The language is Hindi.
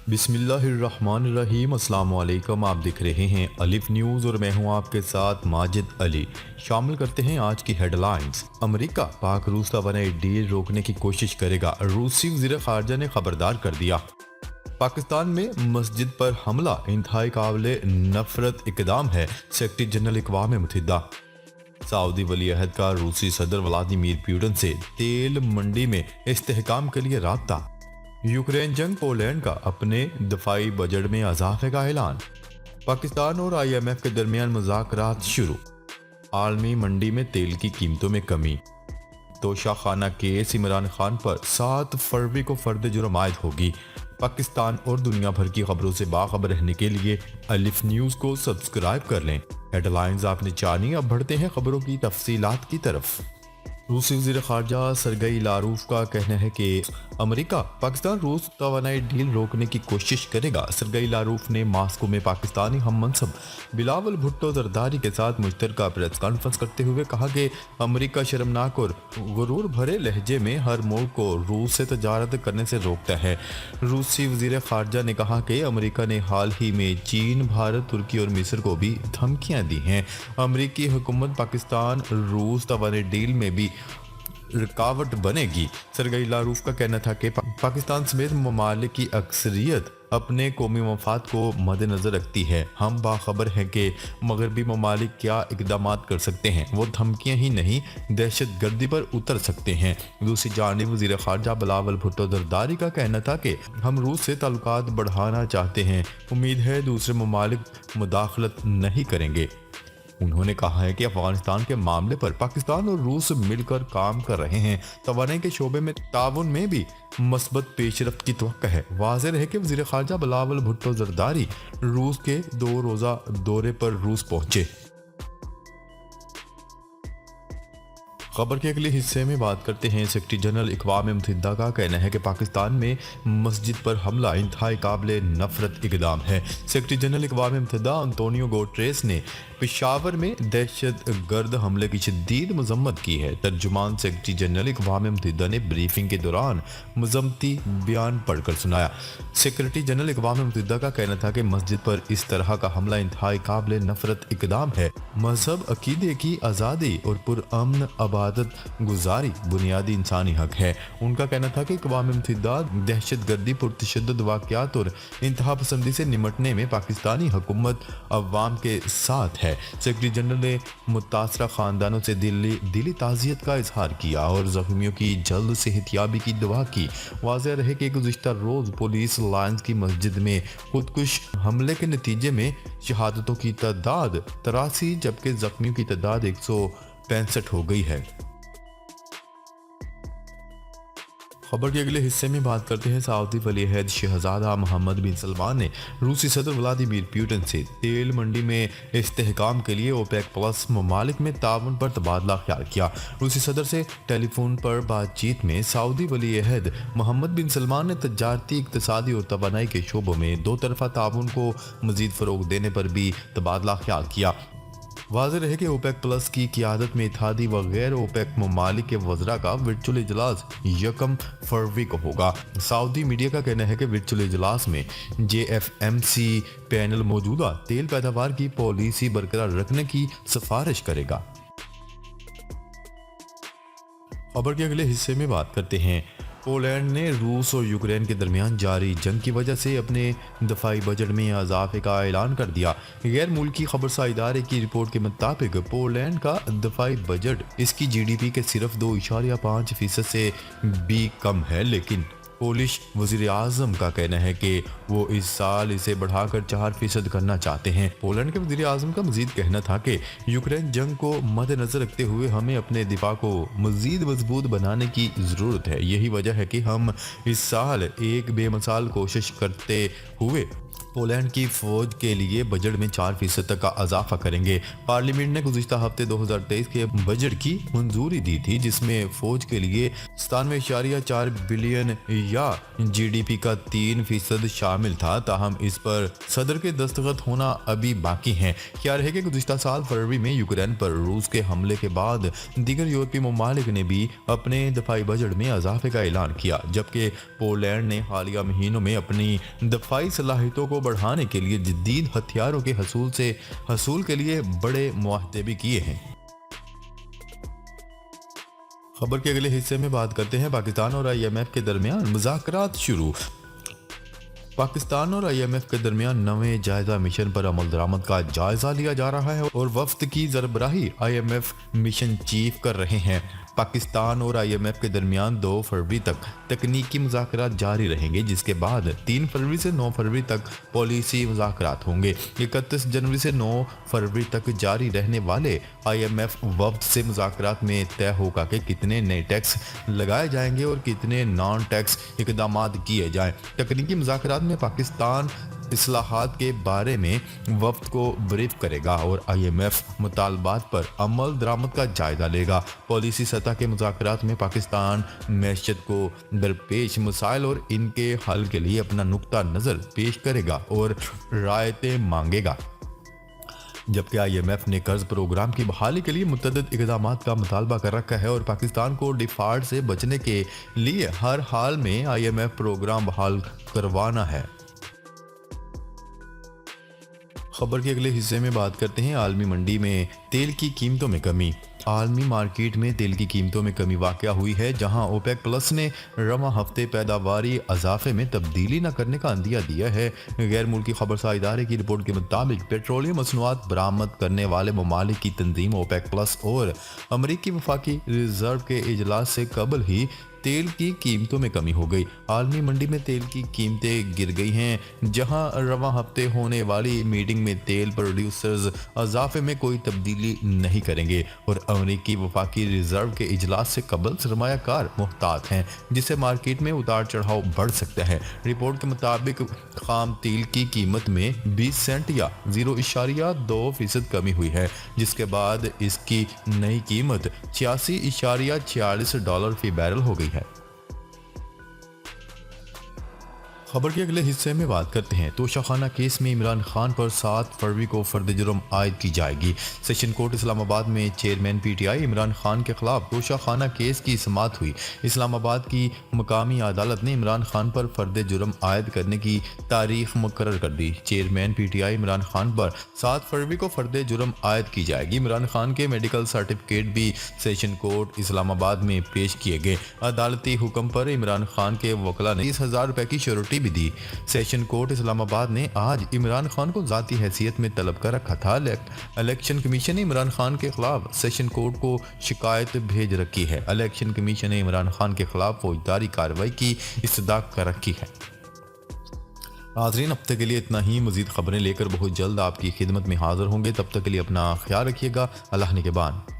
बिस्मिल्लाहिर्रहमानिर्रहीम। अस्सलाम वालेकुम। आप देख रहे हैं अलिफ न्यूज़ और मैं हूं आपके साथ माजिद अली। शामिल करते हैं आज की हेडलाइंस। अमेरिका पाक रूस का बने डील रोकने की कोशिश करेगा, रूसी वज़ीर ख़ारजा ने खबरदार कर दिया। पाकिस्तान में मस्जिद पर हमला इंतहाई काबिल नफरत इक़दाम है, सेक्रेटरी जनरल अक़वाम मुत्तहिदा। सऊदी वली अहद का रूसी सदर व्लादिमीर पुतिन से तेल मंडी में इस्तेहकाम के लिए राब्ता। यूक्रेन जंग पोलैंड का अपने दफाई बजट में इजाफे का ऐलान। पाकिस्तान और IMF के दरमियान मुज़ाकरात शुरू। आलमी मंडी में तेल की कीमतों में कमी। तोशाखाना केस इमरान खान पर 7 फरवरी को फर्द जुर्म आयद होगी। पाकिस्तान और दुनिया भर की खबरों से बाखबर रहने के लिए अलिफ न्यूज़ को सब्सक्राइब कर लें। हेडलाइंस आपने जानी, अब बढ़ते हैं खबरों की तफसीलात की तरफ। रूसी वज़ीर ख़ारजा सरगई लारूफ का कहना है कि अमेरिका पाकिस्तान रूस तवानाई डील रोकने की कोशिश करेगा। सरगई लारूफ ने मास्को में पाकिस्तानी हम मनसब बिलावल भुट्टो जरदारी के साथ मुश्तरका प्रेस कॉन्फ्रेंस करते हुए कहा कि अमेरिका शर्मनाक और गुरूर भरे लहजे में हर मुल्क को रूस से तजारत करने से रोकता है। रूसी वज़ीर ख़ारजा ने कहा कि अमेरिका ने हाल ही में चीन, भारत, तुर्की और मिस्र को भी धमकियाँ दी हैं। अमेरिकी हुकूमत पाकिस्तान रूस तवानाई डील में भी रुकावट बनेगी। सरगई लारूफ का कहना था कि पाकिस्तान समेत ममालिक की अक्सरियत अपने कौमी मफाद को मद्देनजर रखती है। हम बाखबर हैं कि मगरबी ममालिक क्या इकदाम कर सकते हैं, वो धमकियां ही नहीं दहशत गर्दी पर उतर सकते हैं। दूसरी जानिब वज़ीर ख़ारजा बिलावल भुट्टो जरदारी का कहना था कि हम रूस से ताल्लुकात बढ़ाना चाहते हैं, उम्मीद है दूसरे ममालिक मुदाखलत नहीं करेंगे। उन्होंने कहा है कि अफगानिस्तान के मामले पर पाकिस्तान और रूस मिलकर काम कर रहे हैं। तवानाई के शोबे में ताउन में भी मस्बत पेशरफ्त की तवक्को है। वाज़ेह है कि वज़ीर ख़ारजा बिलावल भुट्टो जरदारी रूस के 2 रोज़ा दौरे पर रूस पहुंचे। खबर के अगले हिस्से में बात करते हैं। सेक्रेटरी जनरल अक़वाम मुत्तहिदा का कहना है कि पाकिस्तान में मस्जिद पर हमला इंतहाई काबिल नफरत इक़दाम है। सेक्रेटरी जनरल अक़वाम मुत्तहिदा अंतोनियो गुटेरेस ने पेशावर में दहशत गर्द हमले की शदीद मजम्मत की है। तर्जुमान सेक्रेटरी जनरल अक़वाम मुत्तहिदा ने ब्रीफिंग के दौरान मजम्मती बयान पढ़कर सुनाया। सेक्रेटरी जनरल अक़वाम मुत्तहिदा का कहना था कि मस्जिद पर इस तरह का हमला इंतहाई काबिल नफरत इक़दाम है। मजहब, अकीदे की आज़ादी और पुरअमन इबादत गुजारी बुनियादी इंसानी हक है। उनका कहना था कि अक़वाम मुत्तहिदा दहशत गर्दी, पुरतशद्दुद वाक़यात और इंतहा पसंदी से निमटने में पाकिस्तानी हुकूमत अवाम के साथ है। सेक्रेटरी जनरल ने मुतासरा ख़ानदानों से दिली ताज़ियत का इजहार किया और ज़ख्मियों की जल्द सेहतयाबी की दुआ की। वाज़ेह रहे कि गुज़िश्ता रोज़ पुलिस लाइन्स की मस्जिद में खुदकुश हमले के नतीजे में शहादतों की तादाद 83 जबकि ज़ख्मियों की तादाद 165 हो गई है। खबर के अगले हिस्से में बात करते हैं। सऊदी वली अहद शहजादा मोहम्मद बिन सलमान ने रूसी सदर व्लादिमीर पुतिन से तेल मंडी में इस्तेहकाम के लिए ओपेक प्लस ममालिक में ताउन पर तबादला ख्याल किया। रूसी सदर से टेलीफोन पर बातचीत में सऊदी वली अहद मोहम्मद बिन सलमान ने तजारती, इक़्तिसादी और तवानाई के शोबों में 2 तरफ़ा ताउन को मज़ीद फ़रोग़ देने पर भी तबादला ख्याल किया। वाज़ेह रहे कि ओपेक प्लस की क़ियादत में इत्तेहादी व गैर ओपेक ममालिक के वज़रा का वर्चुअल इजलास 1 फरवरी को होगा। सऊदी मीडिया का कहना है कि वर्चुअल इजलास में JFMC पैनल मौजूदा तेल पैदावार की पॉलिसी बरकरार रखने की सिफारिश करेगा। खबर के अगले हिस्से में बात करते हैं। पोलैंड ने रूस और यूक्रेन के दरमियान जारी जंग की वजह से अपने दफाई बजट में इजाफे का ऐलान कर दिया। गैर मुल्की खबरसार इदारे की रिपोर्ट के मुताबिक पोलैंड का दफाई बजट इसकी GDP के सिर्फ 2.5% से भी कम है, लेकिन पोलिश वज़ीर आज़म का कहना है कि वो इस साल इसे बढ़ाकर 4% करना चाहते हैं। पोलैंड के वज़ीर आज़म का मज़ीद कहना था कि यूक्रेन जंग को मद्देनज़र रखते हुए हमें अपने दिफा को मज़ीद मजबूत बनाने की ज़रूरत है। यही वजह है कि हम इस साल एक बेमिसाल कोशिश करते हुए पोलैंड की फौज के लिए बजट में 4% तक का इजाफा करेंगे। पार्लियामेंट ने गुज़िश्ता हफ्ते 2023 के बजट की मंजूरी दी थी, जिसमें फौज के लिए 97.4 बिलियन या जीडीपी का 3% शामिल था। ताहम इस पर सदर के दस्तखत होना अभी बाकी हैं। क्या रहे कि गुज़िश्ता साल फरवरी में यूक्रेन पर रूस के हमले के बाद दीगर यूरोपीय ममालिक ने भी अपने दफाई बजट में इजाफे का ऐलान किया, जबकि पोलैंड ने हालिया महीनों में अपनी दफाई सलाहियतों को बढ़ाने के लिए जदीद हथियारों के हसूल के लिए बड़े मुआहदे भी किए हैं। खबर के अगले हिस्से में बात करते हैं पाकिस्तान और आईएमएफ के दरमियान मुज़ाकरात शुरू। पाकिस्तान और आईएमएफ के दरमियान नवे जायजा मिशन पर अमल दरामद का जायजा लिया जा रहा है और वफ्द की सरबराही आईएमएफ मिशन चीफ कर रहे हैं। पाकिस्तान और आईएमएफ के दरमियान 2 फरवरी तक तकनीकी मुज़ाकरात जारी रहेंगे, जिसके बाद 3 फरवरी से 9 फरवरी तक पॉलिसी मुज़ाकरात होंगे। 31 जनवरी से 9 फरवरी तक जारी रहने वाले आईएमएफ वफ्द से मुज़ाकरात में तय होगा कि कितने नए टैक्स लगाए जाएंगे और कितने नॉन टैक्स इकदाम किए जाएं। तकनीकी मुज़ाकरात में पाकिस्तान इस्लाहात के बारे में वफ्द को ब्रीफ करेगा और आईएमएफ मुतालबात पर अमल दरामद का जायजा लेगा। पॉलिसी सतह के मुज़ाकरात में पाकिस्तान मैशत को दरपेश मसाइल और इनके हल के लिए अपना नुक्ता नज़र पेश करेगा और रायतें मांगेगा, जबकि आईएमएफ ने कर्ज प्रोग्राम की बहाली के लिए मुतअद्दिद इक़दाम का मुतालबा कर रखा है और पाकिस्तान को डिफॉल्ट से बचने के लिए हर हाल में आईएमएफ प्रोग्राम बहाल करवाना है। खबर के अगले हिस्से में बात करते हैं आलमी मंडी में तेल की कीमतों में कमी। आलमी मार्केट में तेल की कीमतों में कमी वाक़या हुई है, जहां ओपेक प्लस ने रवा हफ्ते पैदावारी इजाफे में तब्दीली न करने का अंदिया दिया है। गैर मुल्की खबरसार इदारे की रिपोर्ट के मुताबिक पेट्रोलियम मसनूआत बरामद करने वाले ममालिक की तंजीम ओपेक प्लस और अमरीकी वफाकी रिजर्व के इजलास से कबल ही तेल की कीमतों में कमी हो गई। आलमी मंडी में तेल की कीमतें गिर गई हैं, जहां रवा हफ्ते होने वाली मीटिंग में तेल प्रोड्यूसर्स इजाफे में कोई तब्दीली नहीं करेंगे और अमरीकी वफाकी रिजर्व के इजलास से कबल सरमायाकार मुहतात हैं, जिससे मार्केट में उतार चढ़ाव बढ़ सकता है। रिपोर्ट के मुताबिक खाम तेल की कीमत में 20 सेंट या 0.2% कमी हुई है, जिसके बाद इसकी नई कीमत $86.46 फी बैरल हो गई है। खबर के अगले हिस्से में बात करते हैं तोशाखाना केस में इमरान खान पर 7 फरवरी को फर्द जुर्म आयद की जाएगी। सेशन कोर्ट इस्लामाबाद में चेयरमैन पीटीआई इमरान खान के खिलाफ तोशाखाना केस की समाअत हुई। इस्लामाबाद की मकामी अदालत ने इमरान खान पर फर्द जुर्म आयद करने की तारीख मुकर्रर कर दी। चेयरमैन पीटीआई इमरान खान पर 7 फरवरी को फर्द जुर्म आयद की जाएगी। इमरान खान के मेडिकल सर्टिफिकेट भी सेशन कोर्ट इस्लामाबाद में पेश किए गए। अदालती हुक्म पर इमरान खान के वकला ने 30,000 रुपए की श्योरिटी भी दी। सेशन कोर्ट इस्लामाबाद ने आज इमरान खान को जाती हैसियत में तलब कर रखा था। इलेक्शन कमीशन ने इमरान खान के खिलाफ सेशन कोर्ट को शिकायत भेज रखी है। इलेक्शन कमीशन ने इमरान खान के खिलाफ फौजदारी कार्रवाई की इस्तदा कर रखी है। नाज़रीन, हफ्ते के लिए इतना ही। मजीद खबरें लेकर बहुत जल्द आपकी खिदमत में हाजिर होंगे। तब तक के लिए अपना ख्याल रखिएगा। अल्लाह निगहबान।